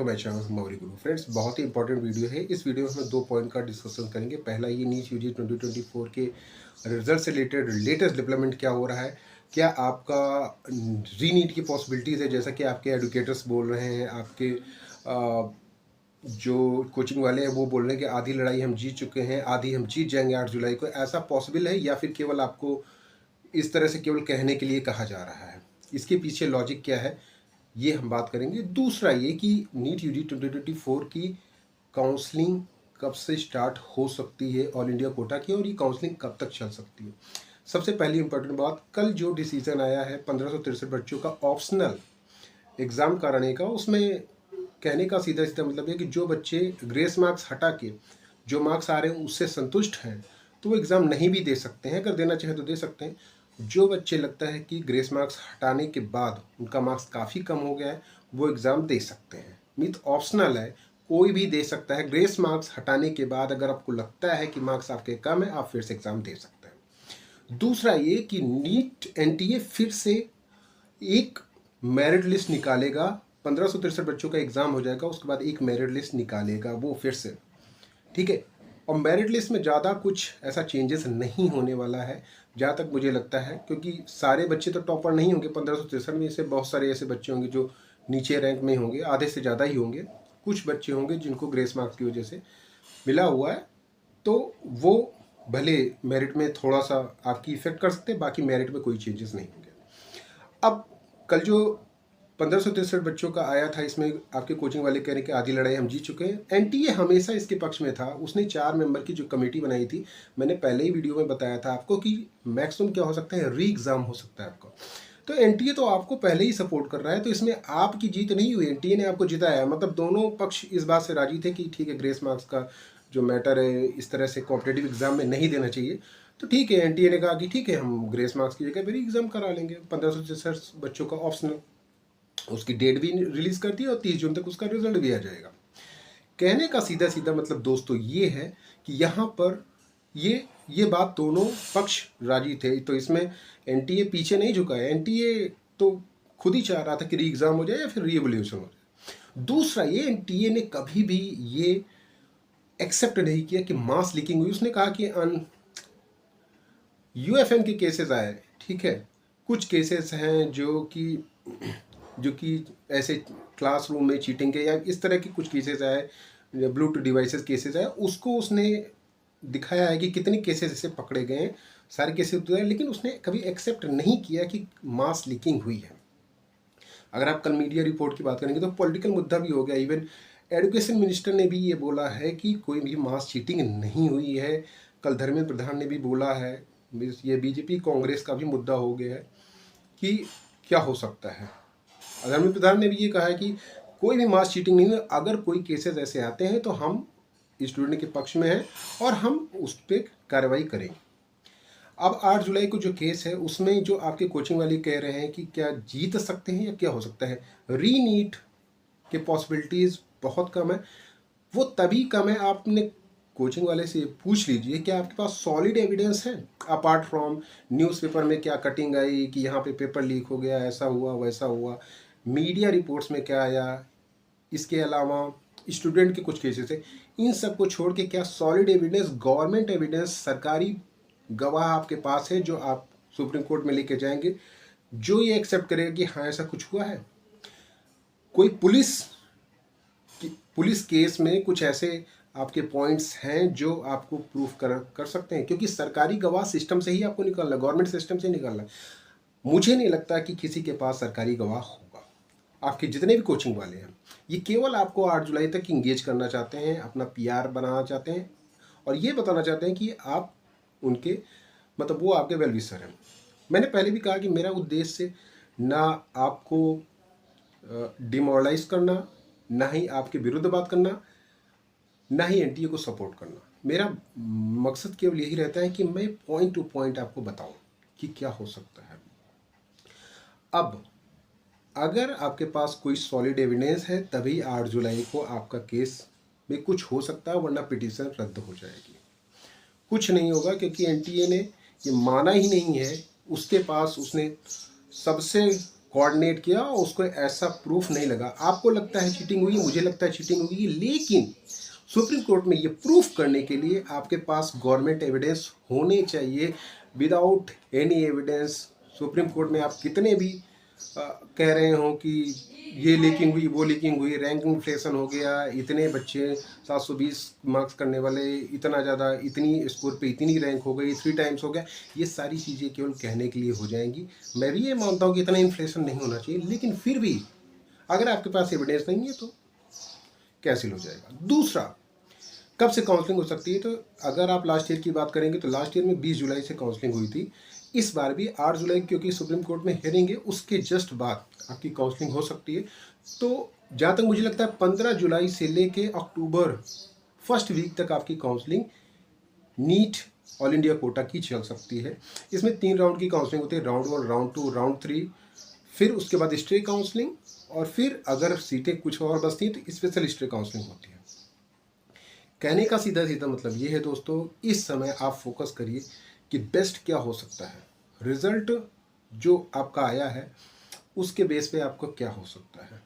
To my channel Mauri Guru. Friends, बहुत ही important video है। इस वीडियो में हम 2 पॉइंट का डिस्कशन करेंगे। पहला, ये नीट यूजी 2024 के रिजल्ट से रिलेटेड लेटेस्ट डेवलपमेंट क्या हो रहा है, क्या आपका री नीट की पॉसिबिलिटीज़ है, जैसा कि आपके एडुकेटर्स बोल रहे हैं, आपके जो कोचिंग वाले हैं वो बोल रहे हैं कि आधी लड़ाई हम जीत चुके हैं, आधी हम जीत जाएंगे 8 जुलाई को। ऐसा पॉसिबल है या फिर केवल आपको इस तरह से केवल कहने के लिए कहा जा रहा है? इसके पीछे लॉजिक क्या है, ये हम बात करेंगे। दूसरा ये कि नीट यूजी 2024 की काउंसलिंग कब से स्टार्ट हो सकती है ऑल इंडिया कोटा की, और ये काउंसलिंग कब तक चल सकती है। सबसे पहली इंपॉर्टेंट बात, कल जो डिसीजन आया है 1563 बच्चों का ऑप्शनल एग्ज़ाम कराने का, उसमें कहने का सीधा सीधा मतलब है कि जो बच्चे ग्रेस मार्क्स हटा के जो मार्क्स आ रहे हैं उससे संतुष्ट हैं तो वो एग्ज़ाम नहीं भी दे सकते हैं, अगर देना चाहें तो दे सकते हैं। जो बच्चे लगता है कि ग्रेस मार्क्स हटाने के बाद उनका मार्क्स काफ़ी कम हो गया है, वो एग्ज़ाम दे सकते हैं। मीन्स ऑप्शनल है, कोई भी दे सकता है। ग्रेस मार्क्स हटाने के बाद अगर आपको लगता है कि मार्क्स आपके कम है, आप फिर से एग्ज़ाम दे सकते हैं। दूसरा ये कि नीट एनटीए फिर से एक मेरिट लिस्ट निकालेगा। 1563 बच्चों का एग्ज़ाम हो जाएगा, उसके बाद एक मेरिट लिस्ट निकालेगा वो फिर से, ठीक है। और मेरिट लिस्ट में ज़्यादा कुछ ऐसा चेंजेस नहीं होने वाला है जहाँ तक मुझे लगता है, क्योंकि सारे बच्चे तो टॉपर नहीं होंगे। 1563 में से बहुत सारे ऐसे बच्चे होंगे जो नीचे रैंक में होंगे, आधे से ज़्यादा ही होंगे। कुछ बच्चे होंगे जिनको ग्रेस मार्क्स की वजह से मिला हुआ है, तो वो भले मेरिट में थोड़ा सा आपकी इफेक्ट कर सकते हैं, बाकी मेरिट में कोई चेंजेस नहीं होंगे। अब कल जो 1563 बच्चों का आया था, इसमें आपके कोचिंग वाले कह रहे हैं कि आधी लड़ाई हम जीत चुके हैं। एनटीए हमेशा इसके पक्ष में था। उसने 4 मेंबर की जो कमेटी बनाई थी, मैंने पहले ही वीडियो में बताया था आपको कि मैक्सिमम क्या हो सकता है, री एग्ज़ाम हो सकता है आपका। तो एनटीए तो आपको पहले ही सपोर्ट कर रहा है, तो इसमें आपकी जीत नहीं हुई, एनटीए ने आपको जिताया। मतलब दोनों पक्ष इस बात से राजी थे कि ठीक है, ग्रेस मार्क्स का जो मैटर है इस तरह से कॉम्पिटेटिव एग्जाम में नहीं देना चाहिए। तो ठीक है, एनटीए ने कहा कि ठीक है, हम ग्रेस मार्क्स की जगह री एग्ज़ाम करा लेंगे 1563 बच्चों का ऑप्शनल। उसकी डेट भी रिलीज कर दी और 30 जून तक उसका रिजल्ट भी आ जाएगा। कहने का सीधा सीधा मतलब दोस्तों ये है कि यहाँ पर ये बात दोनों पक्ष राजी थे, तो इसमें एनटीए पीछे नहीं झुका है। एनटीए तो खुद ही चाह रहा था कि री एग्ज़ाम हो जाए या फिर री एवोल्यूशन हो जाए। दूसरा ये, एनटीए ने कभी भी ये एक्सेप्ट नहीं किया कि मास लीकिंग हुई। उसने कहा कि यूएफएन के केसेस आए, ठीक है, कुछ केसेस हैं जो कि ऐसे क्लासरूम में चीटिंग के या इस तरह के कुछ केसेस आए, ब्लूटूथ डिवाइसेस केसेस आए, उसको उसने दिखाया है कि कितने केसेस ऐसे पकड़े गए हैं, सारे केसेस तो है, लेकिन उसने कभी एक्सेप्ट नहीं किया कि मास लीकिंग हुई है। अगर आप कल मीडिया रिपोर्ट की बात करेंगे तो पॉलिटिकल मुद्दा भी हो गया। इवन एजुकेशन मिनिस्टर ने भी ये बोला है कि कोई भी मास चीटिंग नहीं हुई है। कल धर्मेंद्र प्रधान ने भी बोला है। ये बीजेपी कांग्रेस का भी मुद्दा हो गया है कि क्या हो सकता है। धर्मेंद्र प्रधान ने भी ये कहा है कि कोई भी मास चीटिंग नहीं है। अगर कोई केसेस ऐसे आते हैं तो हम स्टूडेंट के पक्ष में हैं और हम उस पर कार्रवाई करेंगे। अब 8 जुलाई को जो केस है उसमें जो आपके कोचिंग वाले कह रहे हैं कि क्या जीत सकते हैं या क्या हो सकता है, री नीट के पॉसिबिलिटीज़ बहुत कम है। वो तभी कम है, आपने कोचिंग वाले से पूछ लीजिए क्या आपके पास सॉलिड एविडेंस है, अपार्ट फ्रॉम न्यूज़पेपर में क्या कटिंग आई कि यहाँ पे पेपर लीक हो गया, ऐसा हुआ वैसा हुआ, मीडिया रिपोर्ट्स में क्या आया, इसके अलावा स्टूडेंट के कुछ केसेस है। इन सब को छोड़ के क्या सॉलिड एविडेंस, गवर्नमेंट एविडेंस, सरकारी गवाह आपके पास है जो आप सुप्रीम कोर्ट में लेके जाएंगे, जो ये एक्सेप्ट करेगा कि हाँ ऐसा कुछ हुआ है? कोई पुलिस केस में कुछ ऐसे आपके पॉइंट्स हैं जो आपको प्रूफ कर सकते हैं? क्योंकि सरकारी गवाह सिस्टम से ही आपको निकालना, गवर्नमेंट सिस्टम से निकालना। मुझे नहीं लगता कि किसी के पास सरकारी गवाह होगा। आपके जितने भी कोचिंग वाले हैं ये केवल आपको 8 जुलाई तक इंगेज करना चाहते हैं, अपना पीआर बनाना चाहते हैं और ये बताना चाहते हैं कि आप उनके मतलब वो आपके वेल विशर हैं। मैंने पहले भी कहा कि मेरा उद्देश्य ना आपको डिमोरलाइज करना, ना ही आपके विरुद्ध बात करना, ना ही एनटीए को सपोर्ट करना। मेरा मकसद केवल यही रहता है कि मैं पॉइंट टू पॉइंट आपको बताऊं कि क्या हो सकता है। अब अगर आपके पास कोई सॉलिड एविडेंस है तभी 8 जुलाई को आपका केस में कुछ हो सकता है, वरना पिटीशन रद्द हो जाएगी। कुछ नहीं होगा क्योंकि एनटीए ने ये माना ही नहीं है। उसके पास उसने सबसे कोऑर्डिनेट किया और उसको ऐसा प्रूफ नहीं लगा। आपको लगता है चीटिंग हुई, मुझे लगता है चीटिंग हुई, लेकिन सुप्रीम कोर्ट में ये प्रूफ करने के लिए आपके पास गवर्नमेंट एविडेंस होने चाहिए। Without any evidence supreme court में आप कितने भी कह रहे हो कि ये लीकिंग हुई, वो लीकिंग हुई, रैंक इन्फ्लेशन हो गया, इतने बच्चे 720 मार्क्स करने वाले इतना ज़्यादा, इतनी स्कोर पे इतनी रैंक हो गई, 3 टाइम्स हो गया, ये सारी चीज़ें केवल कहने के लिए हो जाएंगी। मैं भी ये मानता हूँ कि इतना इन्फ्लेशन नहीं होना चाहिए, लेकिन फिर भी अगर आपके पास एविडेंस नहीं है तो कैंसिल हो जाएगा। दूसरा, कब से काउंसलिंग हो सकती है? तो अगर आप लास्ट ईयर की बात करेंगे तो लास्ट ईयर में 20 जुलाई से काउंसलिंग हुई थी। इस बार भी 8 जुलाई, क्योंकि सुप्रीम कोर्ट में हियरिंग है, उसके जस्ट बाद आपकी काउंसलिंग हो सकती है। तो जहाँ तक मुझे लगता है 15 जुलाई से लेके अक्टूबर फर्स्ट वीक तक आपकी counselling NEET all India quota की चल सकती है। इसमें 3 राउंड की काउंसलिंग होती है, राउंड 1, राउंड 2, राउंड 3, फिर उसके बाद स्टे काउंसलिंग, और फिर अगर सीटें कुछ और बचती हैं तो स्पेशल स्टे काउंसलिंग होती है। कहने का सीधा सीधा मतलब ये है दोस्तों, इस समय आप फोकस करिए कि बेस्ट क्या हो सकता है, रिजल्ट जो आपका आया है उसके बेस पे आपको क्या हो सकता है।